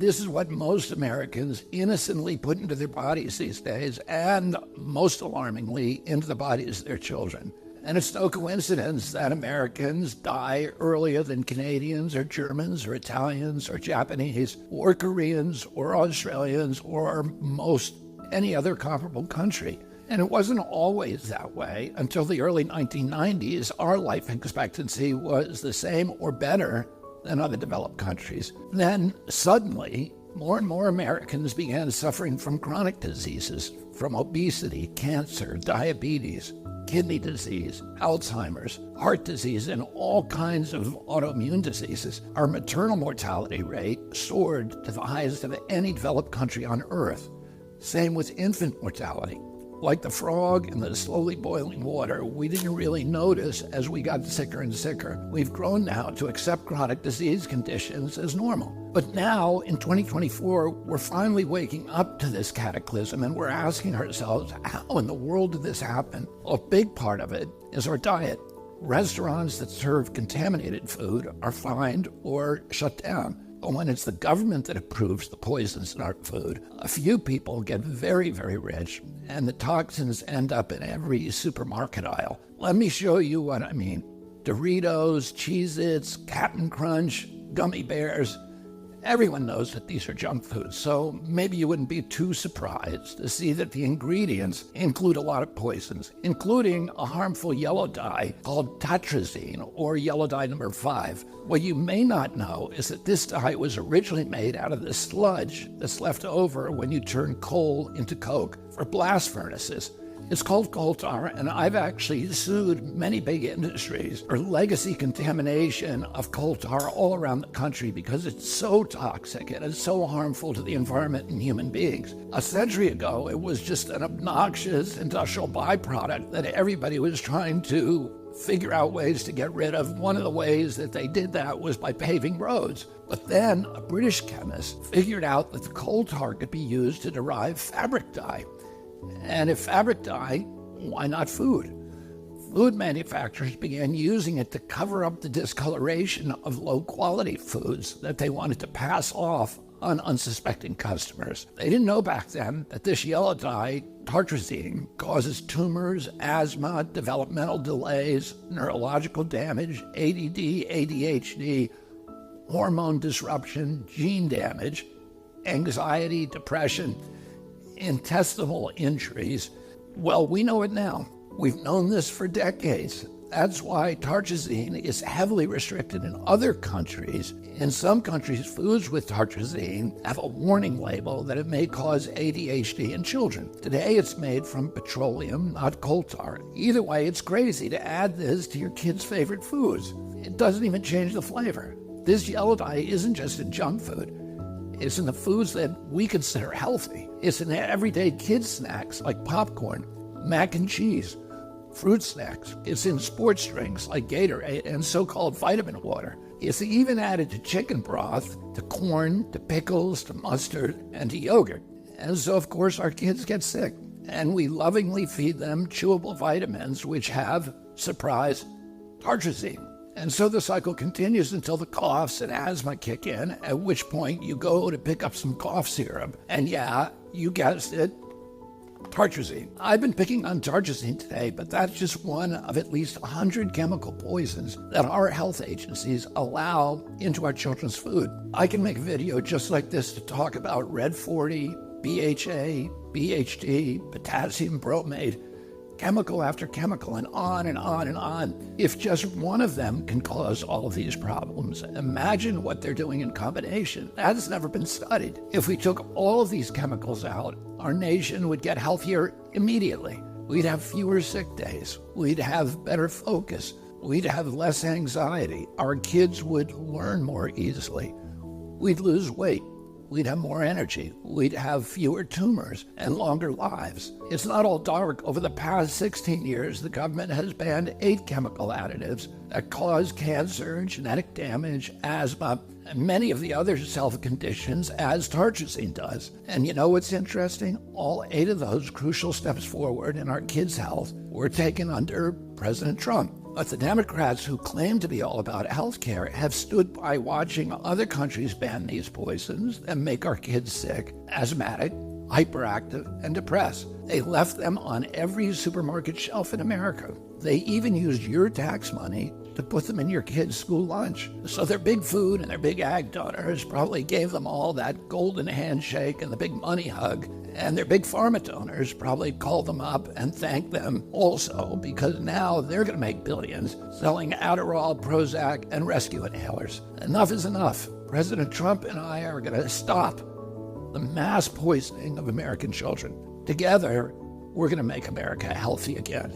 This is what most Americans innocently put into their bodies these days, and most alarmingly, into the bodies of their children. And it's no coincidence that Americans die earlier than Canadians or Germans or Italians or Japanese or Koreans or Australians or most any other comparable country. And it wasn't always that way. Until the early 1990s, our life expectancy was the same or better than other developed countries. Then suddenly, more and more Americans began suffering from chronic diseases, from obesity, cancer, diabetes, kidney disease, Alzheimer's, heart disease, and all kinds of autoimmune diseases. Our maternal mortality rate soared to the highest of any developed country on earth. Same with infant mortality. Like the frog in the slowly boiling water, we didn't really notice as we got sicker and sicker. We've grown now to accept chronic disease conditions as normal. But now, in 2024, we're finally waking up to this cataclysm, and we're asking ourselves, how in the world did this happen? A big part of it is our diet. Restaurants that serve contaminated food are fined or shut down. But when it's the government that approves the poisons in our food, a few people get very, very rich, and the toxins end up in every supermarket aisle. Let me show you what I mean. Doritos, Cheez-Its, Cap'n Crunch, gummy bears. Everyone knows that these are junk foods, so maybe you wouldn't be too surprised to see that the ingredients include a lot of poisons, including a harmful yellow dye called tartrazine, or yellow dye number 5. What you may not know is that this dye was originally made out of the sludge that's left over when you turn coal into coke for blast furnaces. It's called coal tar, and I've actually sued many big industries for legacy contamination of coal tar all around the country because it's so toxic and it's so harmful to the environment and human beings. A century ago, it was just an obnoxious industrial byproduct that everybody was trying to figure out ways to get rid of. One of the ways that they did that was by paving roads. But then a British chemist figured out that the coal tar could be used to derive fabric dye. And if fabric dye, why not food? Food manufacturers began using it to cover up the discoloration of low-quality foods that they wanted to pass off on unsuspecting customers. They didn't know back then that this yellow dye, tartrazine, causes tumors, asthma, developmental delays, neurological damage, ADD, ADHD, hormone disruption, gene damage, anxiety, depression, intestinal injuries. Well, we know it now. We've known this for decades. That's why tartrazine is heavily restricted in other countries. In some countries, foods with tartrazine have a warning label that it may cause ADHD in children. Today, it's made from petroleum, not coal tar. Either way, it's crazy to add this to your kids' favorite foods. It doesn't even change the flavor. This yellow dye isn't just in junk food. It's in the foods that we consider healthy. It's in everyday kids' snacks like popcorn, mac and cheese, fruit snacks. It's in sports drinks like Gatorade and so-called vitamin water. It's even added to chicken broth, to corn, to pickles, to mustard, and to yogurt. And so, of course, our kids get sick. And we lovingly feed them chewable vitamins which have, surprise, tartrazine. And so the cycle continues until the coughs and asthma kick in, at which point you go to pick up some cough syrup. And yeah, you guessed it, tartrazine. I've been picking on tartrazine today, but that's just one of at least 100 chemical poisons that our health agencies allow into our children's food. I can make a video just like this to talk about Red 40, BHA, BHD, potassium bromate, chemical after chemical, and on and on and on. If just one of them can cause all of these problems, imagine what they're doing in combination. That has never been studied. If we took all of these chemicals out, our nation would get healthier immediately. We'd have fewer sick days. We'd have better focus. We'd have less anxiety. Our kids would learn more easily. We'd lose weight. We'd have more energy. We'd have fewer tumors and longer lives. It's not all dark. Over the past 16 years, the government has banned 8 chemical additives that cause cancer, genetic damage, asthma, and many of the other self-conditions as tartrazine does. And you know what's interesting? All 8 of those crucial steps forward in our kids' health were taken under President Trump. But the Democrats who claim to be all about health care have stood by watching other countries ban these poisons and make our kids sick, asthmatic, hyperactive, and depressed. They left them on every supermarket shelf in America. They even used your tax money to put them in your kids' school lunch. So their big food and their big ag donors probably gave them all that golden handshake and the big money hug. And their big pharma donors probably called them up and thanked them also, because now they're going to make billions selling Adderall, Prozac, and rescue inhalers. Enough is enough. President Trump and I are going to stop the mass poisoning of American children. Together, we're going to make America healthy again.